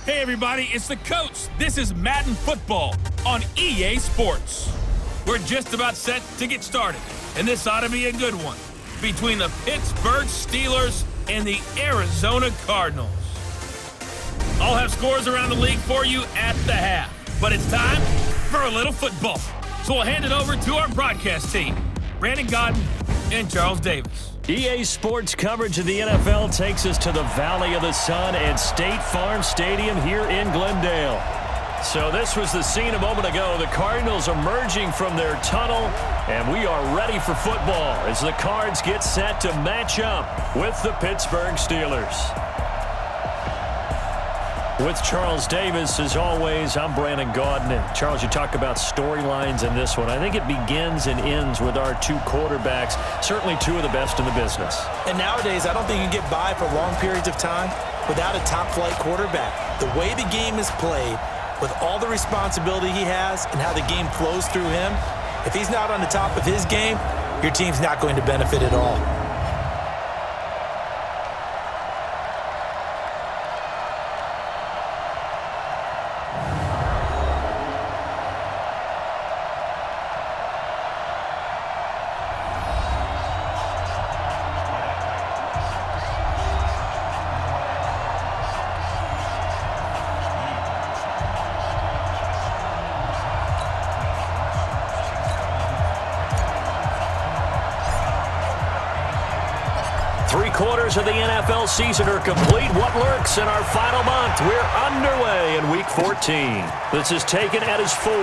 Hey everybody, it's the coach. This is Madden Football on EA Sports. We're just about set to get started, and this ought to be a good one between the Pittsburgh Steelers and the Arizona Cardinals. I'll have scores around the league for you at the half, but it's time for a little football. So we'll hand it over to our broadcast team, Brandon Godden and Charles Davis. EA Sports coverage of the NFL takes us to the Valley of the Sun and State Farm Stadium here in Glendale. So this was the scene a moment ago. The Cardinals emerging from their tunnel, and we are ready for football as the Cards get set to match up with the Pittsburgh Steelers. With Charles Davis, as always, I'm Brandon Godden. And Charles, you talk about storylines in this one. I think it begins and ends with our two quarterbacks, certainly two of the best in the business. And nowadays, I don't think you can get by for long periods of time without a top-flight quarterback. The way the game is played, with all the responsibility he has and how the game flows through him, if he's not on the top of his game, your team's not going to benefit at all. Three-quarters of the NFL season are complete. What lurks in our final month? We're underway in Week 14. This is taken at his 4.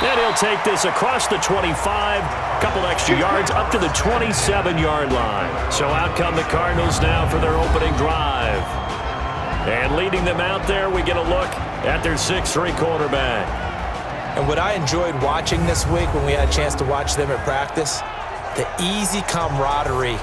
And he'll take this across the 25, couple extra yards up to the 27-yard line. So out come the Cardinals now for their opening drive. And leading them out there, we get a look at their 6'3 quarterback. And what I enjoyed watching this week when we had a chance to watch them at practice, the easy camaraderie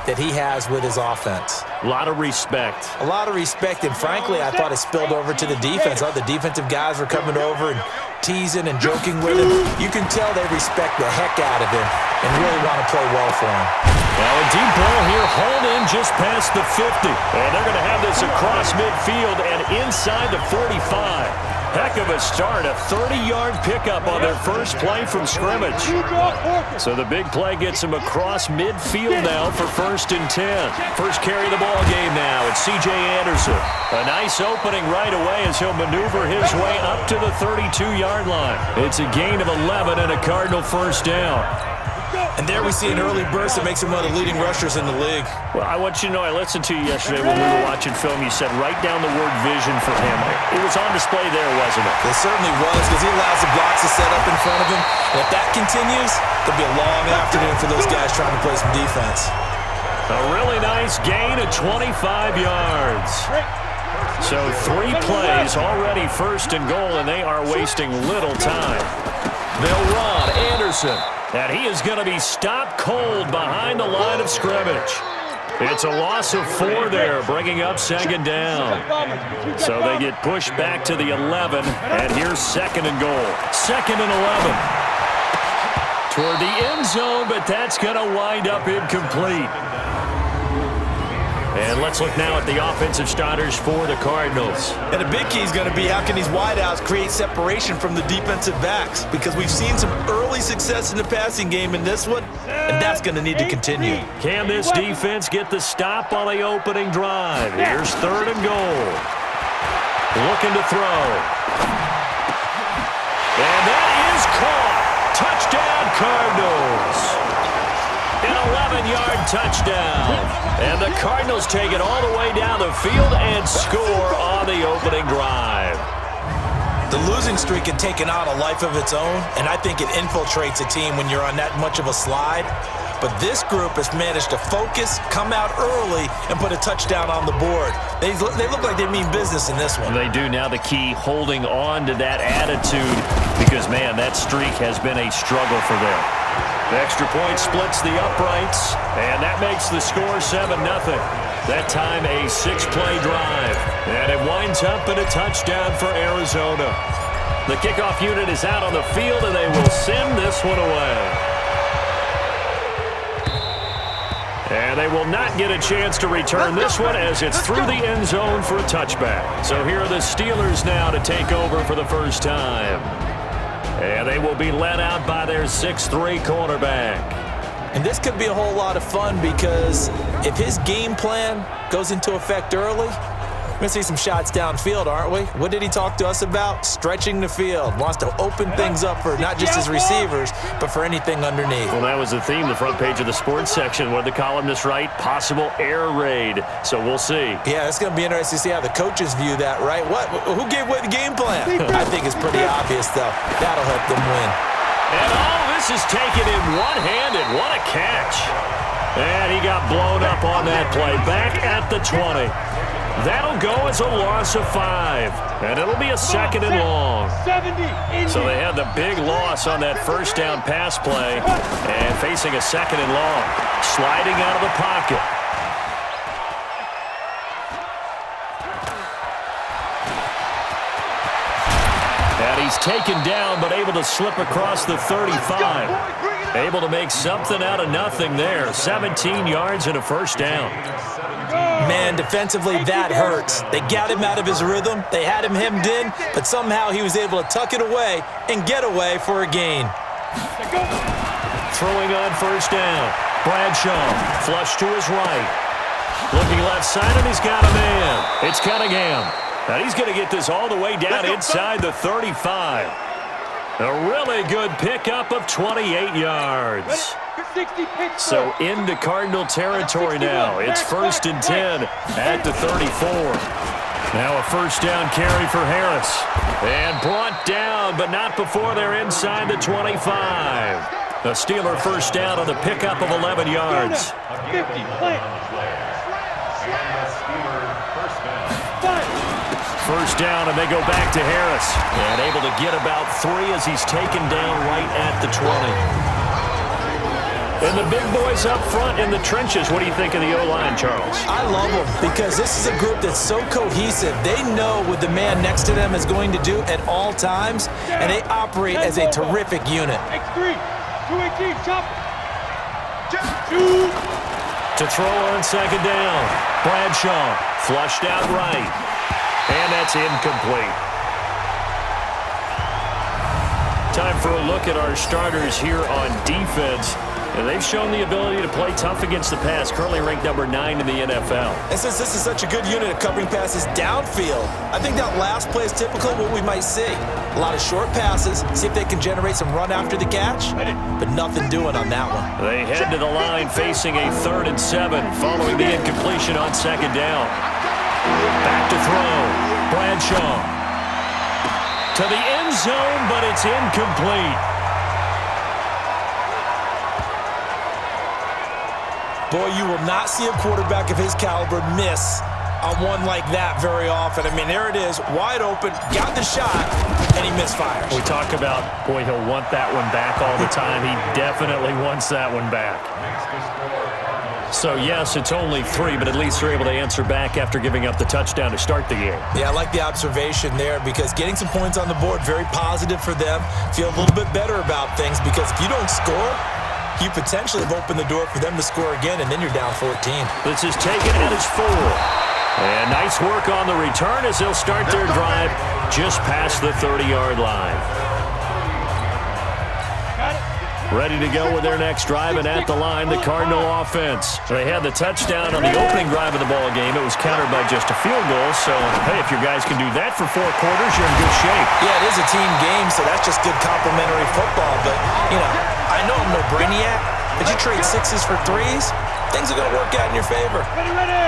that he has with his offense. A lot of respect. A lot of respect, and frankly, I thought it spilled over to the defense. All the defensive guys were coming over and teasing and joking with him. You can tell they respect the heck out of him and really want to play well for him. Now a deep ball here, hauled in just past the 50. And they're going to have this across midfield and inside the 45. Heck of a start, a 30-yard pickup on their first play from scrimmage. So the big play gets him across midfield now for 1st and 10. First carry of the ball game now. It's C.J. Anderson. A nice opening right away as he'll maneuver his way up to the 32-yard line. It's a gain of 11 and a Cardinal first down. And there we see an early burst that makes him one of the leading rushers in the league. Well, I want you to know, I listened to you yesterday when we were watching film. You said write down the word vision for him. It was on display there, wasn't it? It certainly was, because he allows the blocks to set up in front of him. And if that continues, there'll be a long afternoon for those guys trying to play some defense. A really nice gain of 25 yards. So 3 plays already 1st and goal, and they are wasting little time. They'll run Anderson. And he is going to be stopped cold behind the line of scrimmage. It's a loss of 4 there, bringing up 2nd down. So they get pushed back to the 11, and here's 2nd and goal. 2nd and 11. Toward the end zone, but that's going to wind up incomplete. And let's look now at the offensive starters for the Cardinals. And the big key is going to be how can these wideouts create separation from the defensive backs, because we've seen some early success in the passing game in this one, and that's going to need to continue. Can this defense get the stop on the opening drive? Here's 3rd and goal. Looking to throw. And that is caught. Touchdown, Cardinals. An 11-yard touchdown. And the Cardinals take it all the way down the field and score on the opening drive. The losing streak had taken on a life of its own, and I think it infiltrates a team when you're on that much of a slide. But this group has managed to focus, come out early, and put a touchdown on the board. They look like they mean business in this one. They do. Now the key, holding on to that attitude, because, man, that streak has been a struggle for them. The extra point splits the uprights, and that makes the score 7-0. That time a 6-play drive, and it winds up in a touchdown for Arizona. The kickoff unit is out on the field, and they will send this one away. And they will not get a chance to return this one as it's through the end zone for a touchback. So here are the Steelers now to take over for the first time. And they will be led out by their 6'3" cornerback. And this could be a whole lot of fun because if his game plan goes into effect early, we're going to see some shots downfield, aren't we? What did he talk to us about? Stretching the field. Wants to open things up for not just his receivers, but for anything underneath. Well, that was the theme, the front page of the sports section. What did the columnists write? Possible air raid. So we'll see. Yeah, it's going to be interesting to see how the coaches view that, right? Who gave away the game plan? I think it's pretty obvious, though. That'll help them win. And this is taken in one-handed. What a catch. And he got blown up on that play. Back at the 20. That'll go as a loss of 5. And it'll be a 2nd and long. So they had the big loss on that first down pass play. And facing a 2nd and long. Sliding out of the pocket. And he's taken down, but able to slip across the 35. Able to make something out of nothing there. 17 yards and a first down. Man, defensively, that hurts. They got him out of his rhythm. They had him hemmed in, but somehow he was able to tuck it away and get away for a gain. Throwing on first down. Bradshaw, flush to his right. Looking left side, and he's got a man. It's Cunningham. Now he's going to get this all the way down inside the 35. A really good pickup of 28 yards. So into Cardinal territory now. It's 1st and 10 at the 34. Now a first down carry for Harris. And brought down, but not before they're inside the 25. A Steeler first down on the pickup of 11 yards. First down, and they go back to Harris. And able to get about 3 as he's taken down right at the 20. And the big boys up front in the trenches. What do you think of the O-line, Charles? I love them because this is a group that's so cohesive. They know what the man next to them is going to do at all times, and they operate as a terrific unit. X3, 218, chop. To throw on 2nd down. Bradshaw flushed out right. And that's incomplete. Time for a look at our starters here on defense. And they've shown the ability to play tough against the pass, currently ranked number 9 in the NFL. And since this is such a good unit of covering passes downfield, I think that last play is typically what we might see. A lot of short passes, see if they can generate some run after the catch, but nothing doing on that one. They head to the line facing a 3rd and 7 following the incompletion on 2nd down. Back to throw. Bradshaw. To the end zone, but it's incomplete. Boy, you will not see a quarterback of his caliber miss on one like that very often. I mean, there it is, wide open, got the shot, and he misfires. We talk about, boy, he'll want that one back all the time. He definitely wants that one back. So, yes, it's only 3, but at least they're able to answer back after giving up the touchdown to start the game. Yeah, I like the observation there because getting some points on the board, very positive for them. Feel a little bit better about things because if you don't score, you potentially have opened the door for them to score again, and then you're down 14. This is taken at his 4. And nice work on the return as they'll start their drive just past the 30-yard line. Ready to go with their next drive, and at the line, the Cardinal offense. They had the touchdown on the opening drive of the ball game. It was countered by just a field goal, so, hey, if your guys can do that for 4 quarters, you're in good shape. Yeah, it is a team game, so that's just good complimentary football. But, you know, I know I'm no brainiac, but you trade 6s for 3s, things are going to work out in your favor. Ready, ready.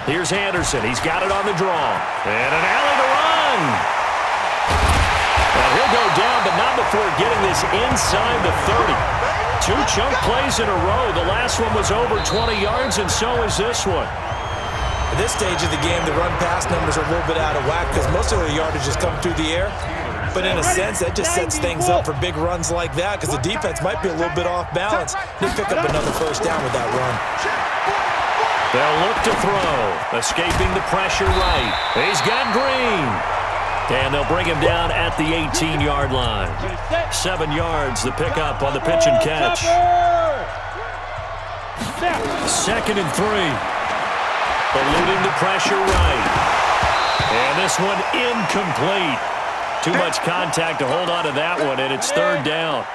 Here's Anderson. He's got it on the draw. And an alley to run. And he'll go down, but not before getting this inside the 30. 2 chunk plays in a row. The last one was over 20 yards, and so is this one. At this stage of the game, the run-pass numbers are a little bit out of whack because most of the yardage has come through the air. But in a sense, that just sets things up for big runs like that because the defense might be a little bit off balance. They pick up another first down with that run. They'll look to throw. Escaping the pressure right. He's got Green. And they'll bring him down at the 18-yard line. 7 yards, the pickup on the pitch and catch. 2nd and 3. Eluding the pressure right. And this one incomplete. Too much contact to hold on to that one, and it's 3rd down.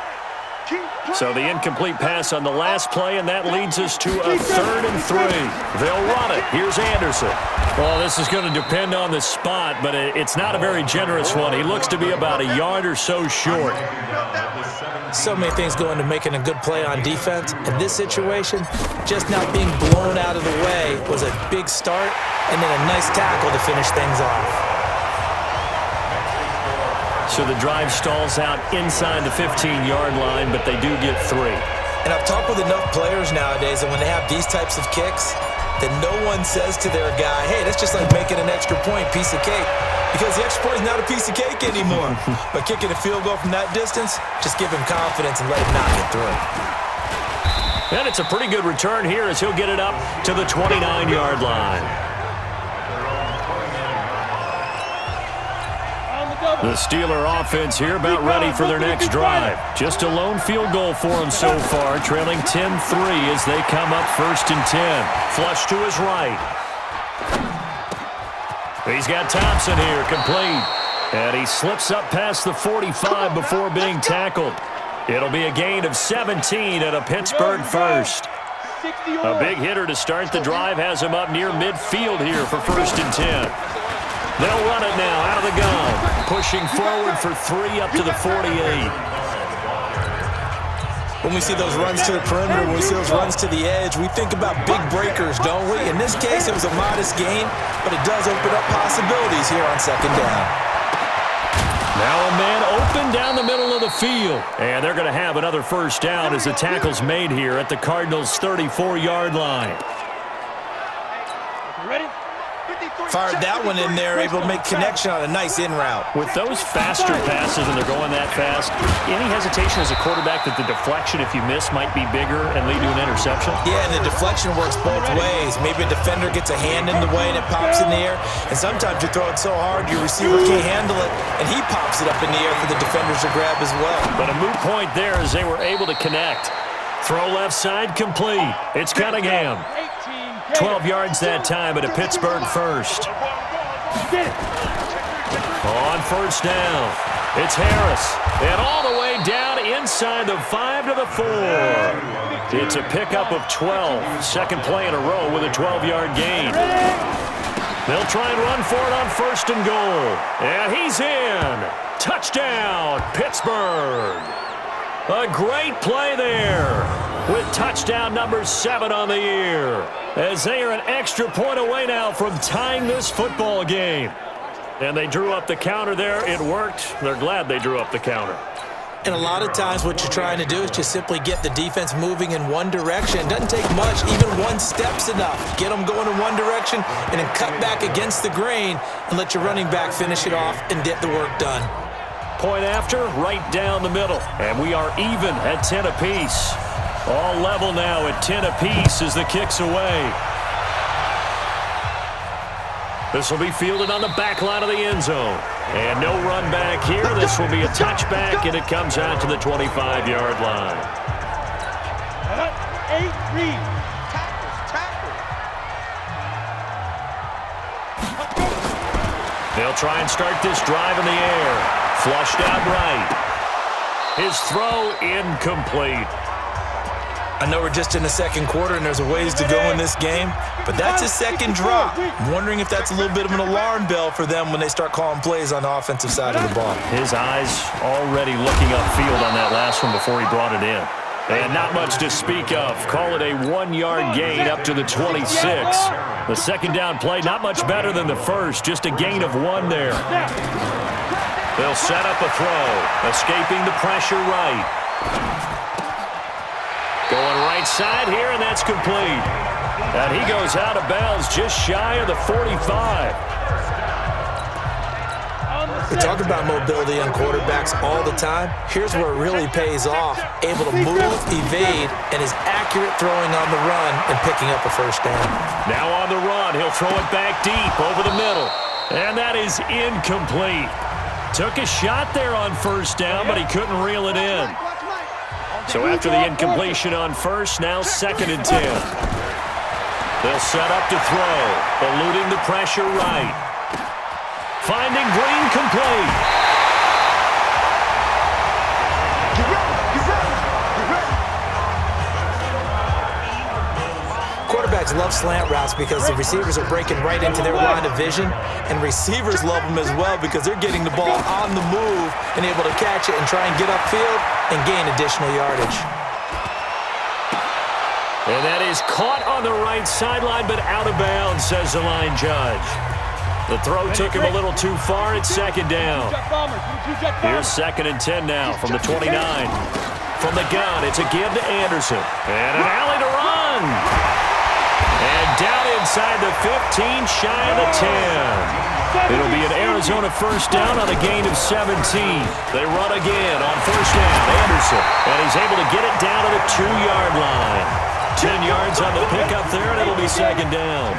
So the incomplete pass on the last play, and that leads us to a 3rd and 3. They'll run it. Here's Anderson. Well, this is going to depend on the spot, but it's not a very generous one. He looks to be about a yard or so short. So many things go into making a good play on defense. In this situation, just not being blown out of the way was a big start, and then a nice tackle to finish things off. So the drive stalls out inside the 15-yard line, but they do get 3. And I've talked with enough players nowadays that when they have these types of kicks, that no one says to their guy, hey, that's just like making an extra point, piece of cake. Because the extra point is not a piece of cake anymore. But kicking a field goal from that distance, just give him confidence and let him knock it through. And it's a pretty good return here as he'll get it up to the 29-yard line. The Steeler offense here about ready for their next drive. Just a lone field goal for them so far, trailing 10-3 as they come up 1st and 10. Flush to his right. He's got Thompson here, complete. And he slips up past the 45 before being tackled. It'll be a gain of 17 and a Pittsburgh first. A big hitter to start the drive has him up near midfield here for 1st and 10. They'll run it now out of the gun. Pushing forward for 3 up to the 48. When we see those runs to the perimeter, when we see those runs to the edge, we think about big breakers, don't we? In this case, it was a modest gain, but it does open up possibilities here on 2nd down. Now a man open down the middle of the field. And they're going to have another 1st down as the tackle's made here at the Cardinals' 34-yard line. Ready? Fired that one in there, able to make connection on a nice in route. With those faster passes and they're going that fast, any hesitation as a quarterback that the deflection, if you miss, might be bigger and lead to an interception? Yeah, and the deflection works both ways. Maybe a defender gets a hand in the way and it pops in the air, and sometimes you throw it so hard your receiver can't handle it, and he pops it up in the air for the defenders to grab as well. But a moot point there as they were able to connect. Throw left side complete. It's Cunningham. 12 yards that time at a Pittsburgh first. On 1st down, it's Harris. And all the way down inside the 5 to the 4. It's a pickup of 12. 2nd play in a row with a 12-yard gain. They'll try and run for it on 1st and goal. And he's in. Touchdown, Pittsburgh. A great play there with touchdown number 7 on the year, as they are an extra point away now from tying this football game. And they drew up the counter there. It worked. They're glad they drew up the counter. And a lot of times what you're trying to do is just simply get the defense moving in one direction. It doesn't take much. Even one step's enough. Get them going in one direction and then cut back against the grain and let your running back finish it off and get the work done. Point after, right down the middle. And we are even at 10 apiece. All level now at 10 apiece as the kick's away. This will be fielded on the back line of the end zone. And no run back here. This will be a touchback, and it comes out to the 25-yard line. 8 read. They'll try and start this drive in the air. Flushed out right. His throw incomplete. I know we're just in the 2nd quarter and there's a ways to go in this game, but that's his 2nd drop. I'm wondering if that's a little bit of an alarm bell for them when they start calling plays on the offensive side of the ball. His eyes already looking upfield on that last one before he brought it in. And not much to speak of. Call it a 1-yard gain up to the 26. The 2nd down play, not much better than the first, just a gain of 1 there. They'll set up a throw, escaping the pressure right. Going right side here, and that's complete. And he goes out of bounds just shy of the 45. We talk about mobility on quarterbacks all the time. Here's where it really pays off. Able to move, evade, and is accurate throwing on the run and picking up a 1st down. Now on the run, he'll throw it back deep over the middle. And that is incomplete. Took a shot there on first down, but he couldn't reel it in. So after the incompletion on first, now 2nd and 10. They'll set up to throw, eluding the pressure right. Finding Green complete. Quarterbacks love slant routes because the receivers are breaking right into their line of vision, and receivers love them as well because they're getting the ball on the move and able to catch it and try and get upfield and gain additional yardage. And that is caught on the right sideline, but out of bounds, says the line judge. The throw took him a little too far. It's 2nd down. Here's 2nd and 10 now from the 29. From the gun, it's a give to Anderson. And an alley to run. And down inside the 15, shy of the 10. It'll be an Arizona first down on a gain of 17. They run again on first down. Anderson. And he's able to get it down to the 2-yard line. 10 yards on the pickup there, and it'll be 2nd down.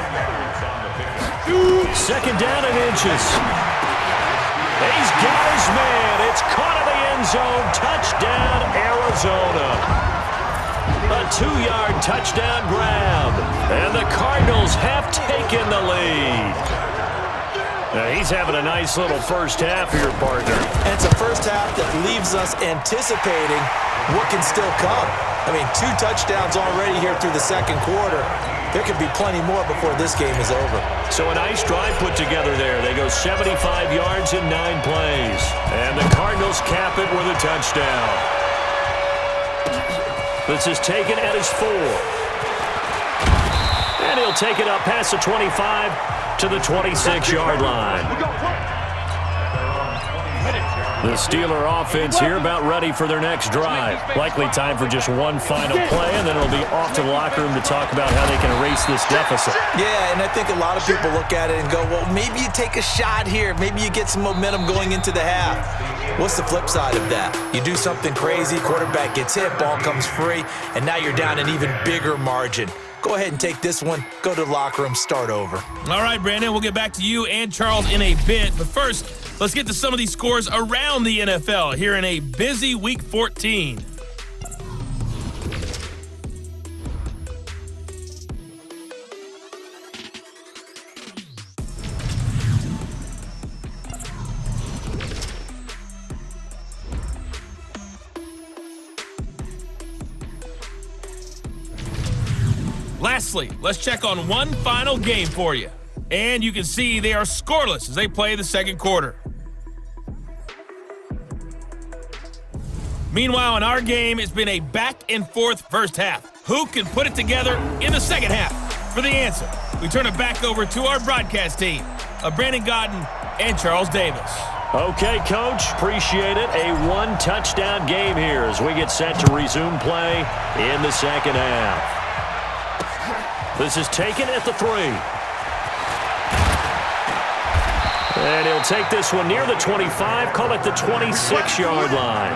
2nd down and inches. He's got his man. It's caught in the end zone. Touchdown, Arizona. A 2-yard touchdown grab. And the Cardinals have taken the lead. Now he's having a nice little first half here, partner. And it's a first half that leaves us anticipating what can still come. I mean, 2 touchdowns already here through the 2nd quarter. There could be plenty more before this game is over. So a nice drive put together there. They go 75 yards in 9 plays. And the Cardinals cap it with a touchdown. This is taken at his 4. And he'll take it up past the 25 to the 26-yard line. The Steeler offense here about ready for their next drive. Likely time for just one final play, and then it'll be off to the locker room to talk about how they can erase this deficit. Yeah, and I think a lot of people look at it and go, well, maybe you take a shot here. Maybe you get some momentum going into the half. What's the flip side of that? You do something crazy, quarterback gets hit, ball comes free, and now you're down an even bigger margin. Go ahead and take this one, go to the locker room, start over. All right, Brandon, we'll get back to you and Charles in a bit. But first, let's get to some of these scores around the NFL here in a busy Week 14. Lastly, let's check on one final game for you. And you can see they are scoreless as they play the 2nd quarter. Meanwhile, in our game, it's been a back-and-forth first half. Who can put it together in the 2nd half? For the answer, we turn it back over to our broadcast team of Brandon Godden and Charles Davis. Okay, Coach, appreciate it. A 1-touchdown game here as we get set to resume play in the 2nd half. This is taken at the 3. And he'll take this one near the 25, call it the 26-yard line.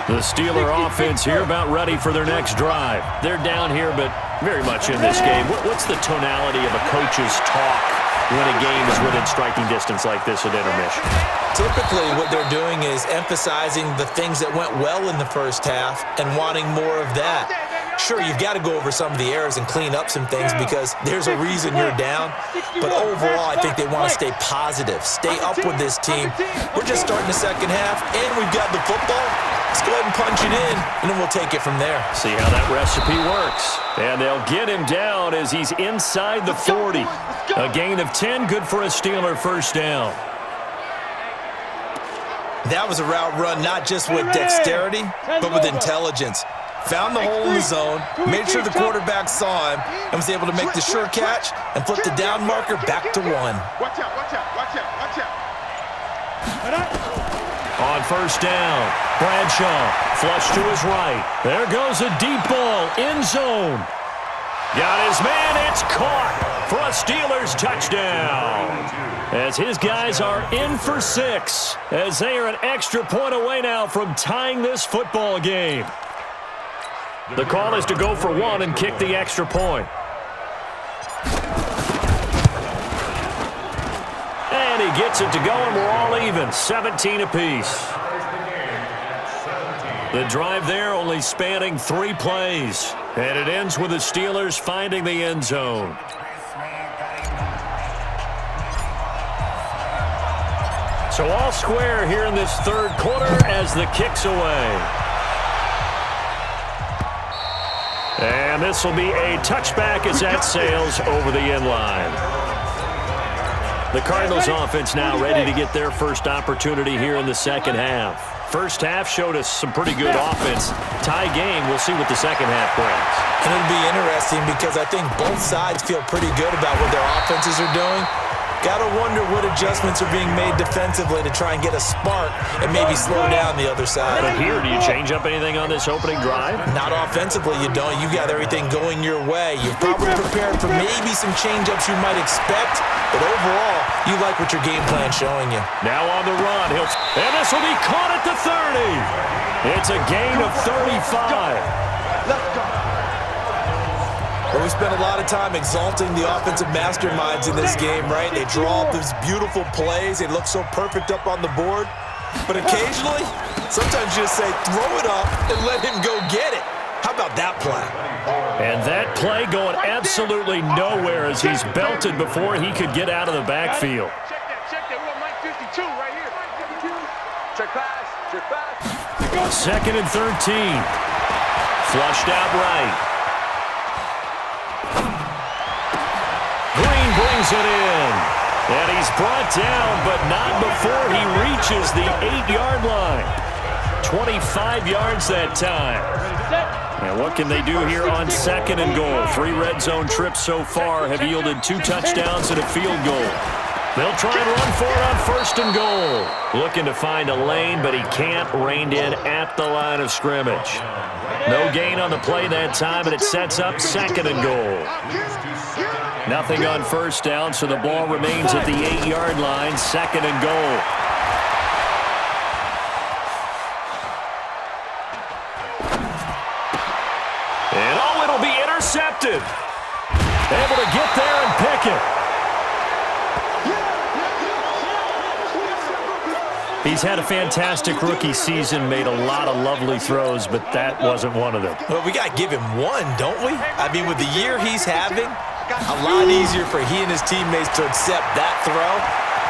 The Steeler offense here about ready for their next drive. They're down here, but very much in this game. What's the tonality of a coach's talk when a game is within striking distance like this at intermission? Typically, what they're doing is emphasizing the things that went well in the first half and wanting more of that. Sure, you've got to go over some of the errors and clean up some things because there's a reason you're down. But overall, I think they want to stay positive, stay up with this team. We're just starting the 2nd half, and we've got the football. Let's go ahead and punch it in, and then we'll take it from there. See how that recipe works. And they'll get him down as he's inside the 40. A gain of 10, good for a Steeler first down. That was a route run not just with dexterity, but with intelligence. Found the hole in the zone, made sure the quarterback saw him, and was able to make the sure catch and flip the down marker back to 1. Watch out, watch out, watch out, watch out. On first down, Bradshaw, flush to his right. There goes a deep ball, end zone. Got his man, it's caught for a Steelers touchdown. As his guys are in for 6, as they are an extra point away now from tying this football game. The call is to go for 1 and kick the extra point. he gets it to go, and we're all even, 17 apiece. The drive there only spanning 3 plays, and it ends with the Steelers finding the end zone. So all square here in this third quarter as the kick's away. And this will be a touchback as that sails over the end line. The Cardinals offense now ready to get their first opportunity here in the second half. First half showed us some pretty good offense. Tie game, we'll see what the second half brings. And it'll be interesting because I think both sides feel pretty good about what their offenses are doing. Got to wonder what adjustments are being made defensively to try and get a spark and maybe slow down the other side. But here, do you change up anything on this opening drive? Not offensively, you don't. You got everything going your way. You're probably prepared for maybe some change-ups you might expect, but overall, you like what your game plan's showing you. Now on the run, and this will be caught at the 30. It's a gain of 35. Let's go. Well, we spent a lot of time exalting the offensive masterminds in this game, right? They draw up these beautiful plays. They look so perfect up on the board. But occasionally, sometimes you just say, throw it up and let him go get it. How about that play? And that play going absolutely nowhere as he's belted before he could get out of the backfield. Check that. We're on Mike 52 right here. Check pass. Second and 13. Flushed out right. Green brings it in. And he's brought down, but not before he reaches the 8-yard line. 25 yards that time. And what can they do here on second and goal? 3 red zone trips so far have yielded 2 touchdowns and a field goal. They'll try and run for it on first and goal. Looking to find a lane, but he can't, reined in at the line of scrimmage. No gain on the play that time, and it sets up second and goal. Nothing on first down, so the ball remains at the 8-yard line, second and goal. And it'll be intercepted. Able to get there and pick it. He's had a fantastic rookie season, made a lot of lovely throws, but that wasn't one of them. Well, we got to give him one, don't we? I mean, with the year he's having, a lot easier for he and his teammates to accept that throw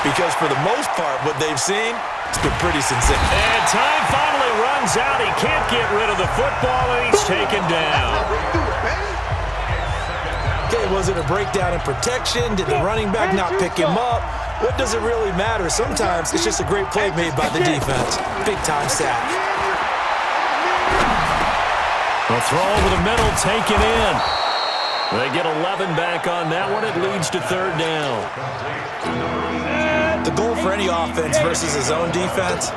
because for the most part, what they've seen, it's been pretty sincere. And time finally runs out. He can't get rid of the football, and he's taken down. Okay, was it a breakdown in protection? Did the running back not pick him up? What does it really matter? Sometimes it's just a great play made by the defense. Big-time sack. A throw over the middle, taken in. They get 11 back on that one. It leads to third down. The goal for any offense versus his own defense,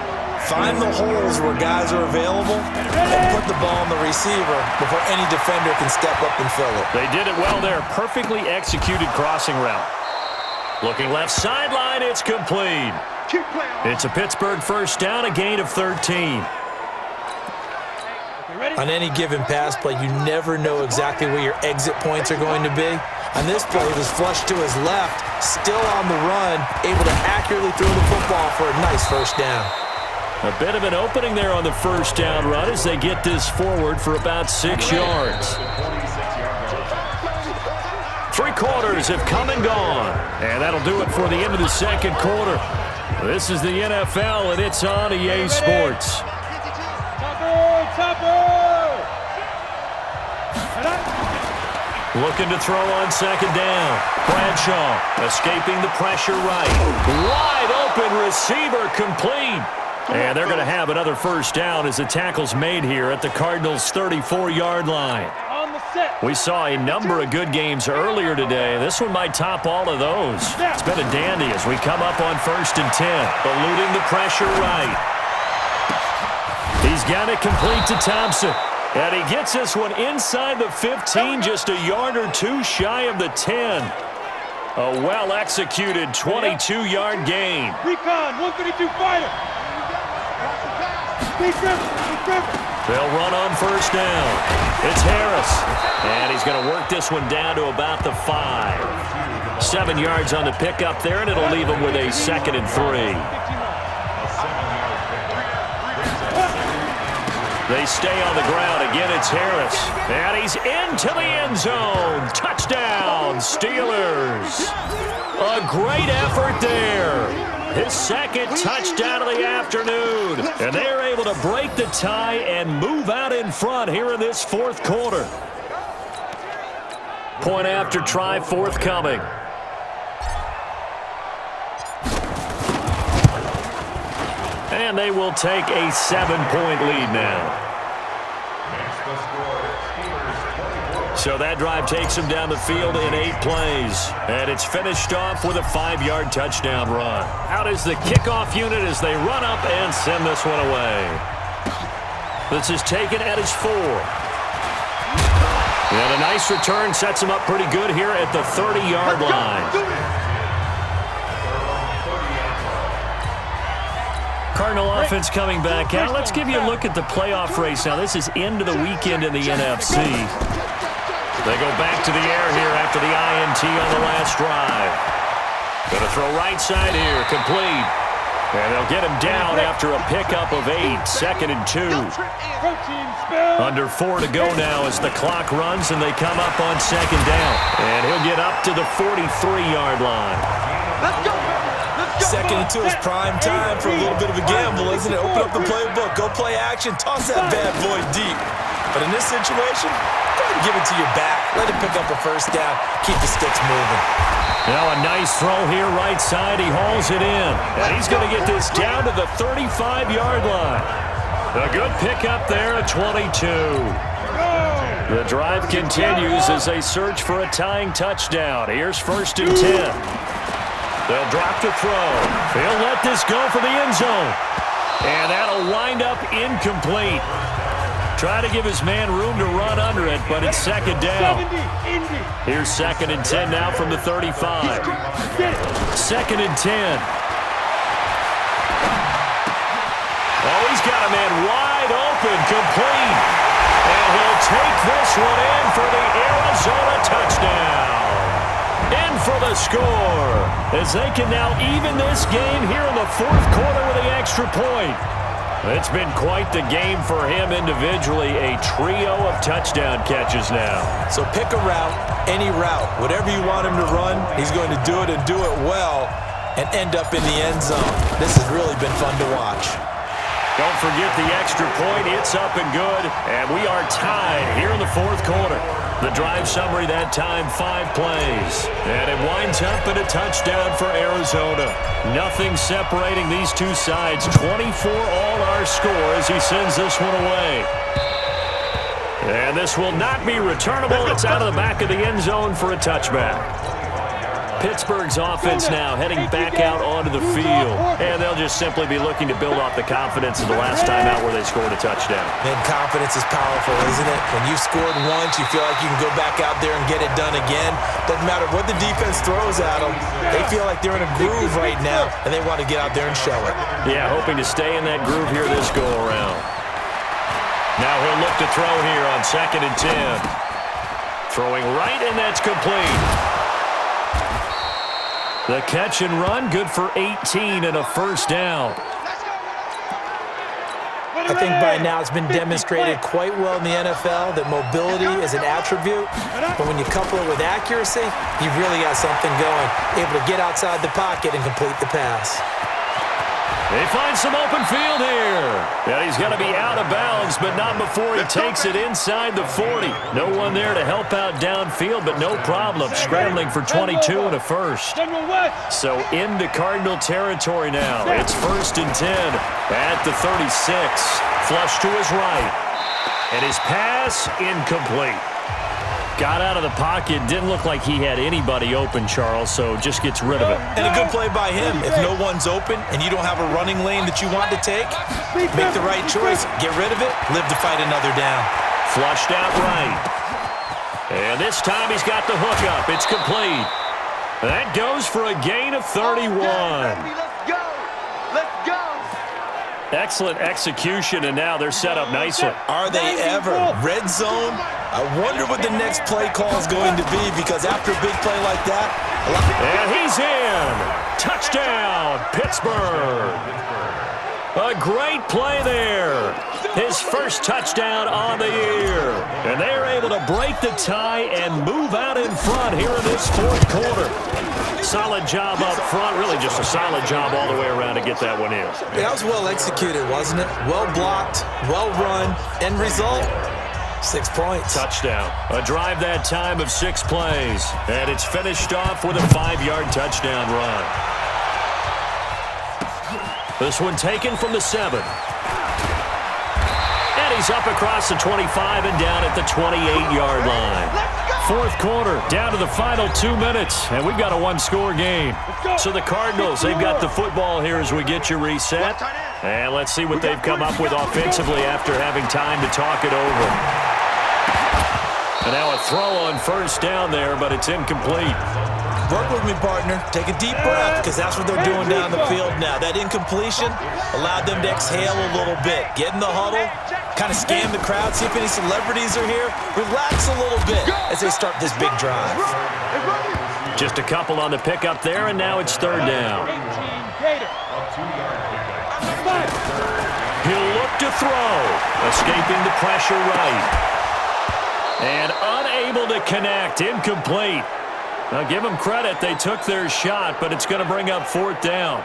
find the holes where guys are available and put the ball on the receiver before any defender can step up and fill it. They did it well there. Perfectly executed crossing route. Looking left sideline, it's complete. It's a Pittsburgh first down, a gain of 13. On any given pass play, you never know exactly where your exit points are going to be. On this play, it was flushed to his left, still on the run, able to accurately throw the football for a nice first down. A bit of an opening there on the first down run as they get this forward for about 6 yards. 3 quarters have come and gone. And that'll do it for the end of the second quarter. This is the NFL, and it's on EA Sports. Looking to throw on second down. Bradshaw escaping the pressure right. Wide open receiver complete. And they're going to have another first down as the tackle's made here at the Cardinals' 34-yard line. We saw a number of good games earlier today. This one might top all of those. It's been a dandy as we come up on first and 10. Eluding the pressure right. He's got it complete to Thompson. And he gets this one inside the 15, just a yard or 2 shy of the 10. A well-executed 22-yard gain. Recon, 132 fighter. They'll run on first down. It's Harris. And he's going to work this one down to about the 5. 7 yards on the pickup there, and it'll leave him with a 2nd and 3. They stay on the ground. Again, it's Harris. And he's into the end zone. Touchdown, Steelers. A great effort there. His 2nd touchdown of the afternoon. And they're able to break the tie and move out in front here in this 4th quarter. Point after try forthcoming. And they will take a 7-point lead now. So that drive takes them down the field in 8 plays. And it's finished off with a 5-yard touchdown run. Out is the kickoff unit as they run up and send this one away. This is taken at his 4. And a nice return sets him up pretty good here at the 30-yard line. Cardinal offense coming back out. Let's give you a look at the playoff race now. This is into the weekend in the NFC. They go back to the air here after the INT on the last drive. Going to throw right side here, complete. And they'll get him down after a pickup of 8, 2nd and 2. Under 4 to go now as the clock runs and they come up on 2nd down. And he'll get up to the 43-yard line. Let's go. 2nd and 2 is prime time for a little bit of a gamble, isn't it? Open up the playbook, go play action, toss that bad boy deep. But in this situation, go ahead and give it to your back. Let it pick up a 1st down. Keep the sticks moving. Now a nice throw here right side. He hauls it in. And he's going to get this down to the 35-yard line. A good pickup there at 22. The drive continues as they search for a tying touchdown. Here's 1st and 10. They'll drop the throw. He'll let this go for the end zone. And that'll wind up incomplete. Try to give his man room to run under it, but it's 2nd down. Here's 2nd and 10 now from the 35. 2nd and 10. Oh, he's got a man wide open, complete. And he'll take this one in for the Arizona touchdown. In for the score, as they can now even this game here in the 4th quarter with the extra point. It's been quite the game for him individually, a trio of touchdown catches now. So pick a route, any route, whatever you want him to run, he's going to do it and do it well and end up in the end zone. This has really been fun to watch. Don't forget the extra point. It's up and good, and we are tied here in the 4th quarter. The drive summary that time, 5 plays. And it winds up in a touchdown for Arizona. Nothing separating these two sides. 24 all our score as he sends this one away. And this will not be returnable. It's out of the back of the end zone for a touchback. Pittsburgh's offense now heading back out onto the field. And they'll just simply be looking to build off the confidence of the last time out where they scored a touchdown. Man, confidence is powerful, isn't it? When you've scored once, you feel like you can go back out there and get it done again. Doesn't matter what the defense throws at them. They feel like they're in a groove right now, and they want to get out there and show it. Yeah, hoping to stay in that groove here this go-around. Now he'll look to throw here on 2nd and 10. Throwing right, and that's complete. The catch and run, good for 18 and a 1st down. I think by now it's been demonstrated quite well in the NFL that mobility is an attribute, but when you couple it with accuracy, you've really got something going. Able to get outside the pocket and complete the pass. They find some open field here. Yeah, he's going to be out of bounds, but not before he takes it inside the 40. No one there to help out downfield, but no problem. Scrambling for 22 and a 1st. So into Cardinal territory now. It's 1st and 10 at the 36. Flush to his right. And his pass incomplete. Got out of the pocket. Didn't look like he had anybody open, Charles, so just gets rid of it. And a good play by him. If no one's open and you don't have a running lane that you want to take, make the right choice. Get rid of it. Live to fight another down. Flushed out right. And this time he's got the hook up. It's complete. That goes for a gain of 31. Let's go. Let's go. Excellent execution, and now they're set up nicely. Are they ever? Red zone? I wonder what the next play call is going to be, because after a big play like that, And he's in. Touchdown, Pittsburgh. A great play there. His first touchdown on the year. And they're able to break the tie and move out in front here in this fourth quarter. Solid job up front. Really just a solid job all the way around to get that one in. Yeah, that was well executed, wasn't it? Well blocked, well run. End result, 6 points. Touchdown. A drive that time of 6 plays. And it's finished off with a 5-yard touchdown run. This one taken from the 7. And he's up across the 25 and down at the 28-yard line. Fourth quarter, down to the final 2 minutes, and we've got a one-score game. So the Cardinals, they've got the football here as we get you reset. And let's see what they've come up with offensively after having time to talk it over. And now a throw on first down there, but it's incomplete. Work with me, partner. Take a deep breath, because that's what they're doing down the field now. That incompletion allowed them to exhale a little bit. Get in the huddle, kind of scan the crowd, see if any celebrities are here. Relax a little bit as they start this big drive. Just a couple on the pickup there, and now it's third down. He'll look to throw, escaping the pressure right. And unable to connect, incomplete. Now, give them credit. They took their shot, but it's going to bring up fourth down.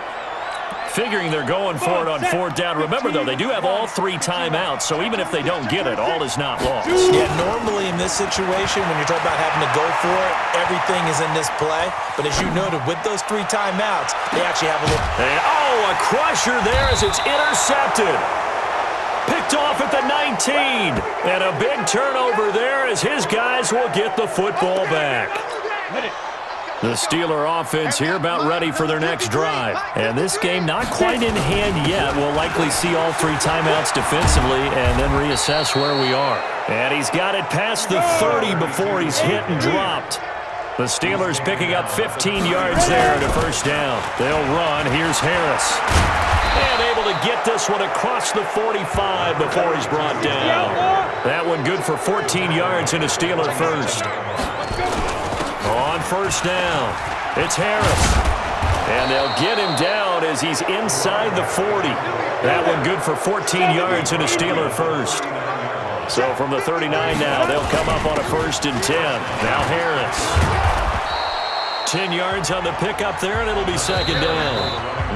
Figuring they're going for it on fourth down. Remember, though, they do have all 3 timeouts, so even if they don't get it, all is not lost. Yeah, normally in this situation, when you're talking about having to go for it, everything is in this play. But as you noted, with those 3 timeouts, they actually have a little... And, a crusher there as it's intercepted. Picked off at the 19. And a big turnover there as his guys will get the football back. The Steeler offense here about ready for their next drive. And this game not quite in hand yet. We'll likely see all 3 timeouts defensively and then reassess where we are. And he's got it past the 30 before he's hit and dropped. The Steelers picking up 15 yards there at a first down. They'll run. Here's Harris. And able to get this one across the 45 before he's brought down. That one good for 14 yards and a Steeler first. On first down, it's Harris. And they'll get him down as he's inside the 40. That one good for 14 yards and a Steeler first. So from the 39 now, they'll come up on a 1st and 10. Now Harris. 10 yards on the pickup there, and it'll be second down.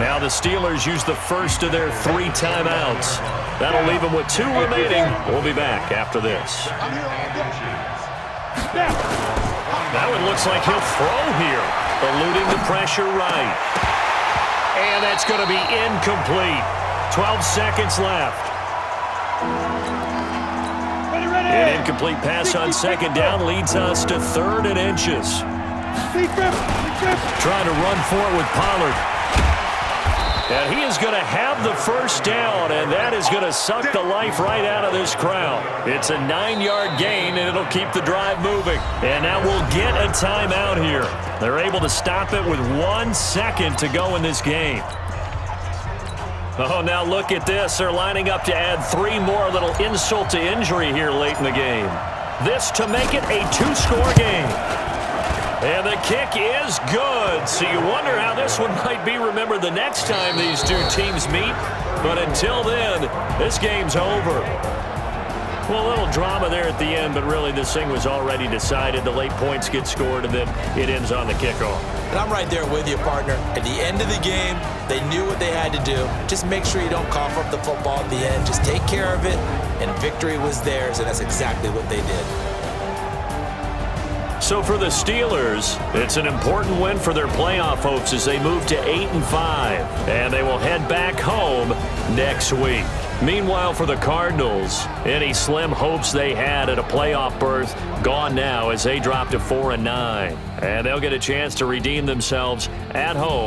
Now the Steelers use the first of their 3 timeouts. That'll leave them with 2 remaining. We'll be back after this. That one looks like he'll throw here, eluding the pressure right. And that's going to be incomplete. 12 seconds left. An incomplete pass on second down leads us to 3rd and inches. Trying to run for it with Pollard. And he is going to have the first down, and that is going to suck the life right out of this crowd. It's a 9-yard gain, and it'll keep the drive moving. And now we'll get a timeout here. They're able to stop it with 1 second to go in this game. Oh, now look at this. They're lining up to add 3 more, little insult to injury here late in the game. This to make it a 2-score game. And the kick is good. So you wonder how this one might be remembered the next time these 2 teams meet. But until then, this game's over. Well, a little drama there at the end, but really this thing was already decided. The late points get scored, and then it ends on the kickoff. And I'm right there with you, partner. At the end of the game, they knew what they had to do. Just make sure you don't cough up the football at the end. Just take care of it, and victory was theirs, and that's exactly what they did. So for the Steelers, it's an important win for their playoff hopes as they move to 8-5, and they will head back home next week. Meanwhile, for the Cardinals, any slim hopes they had at a playoff berth gone now as they drop to 4-9, and they'll get a chance to redeem themselves at home.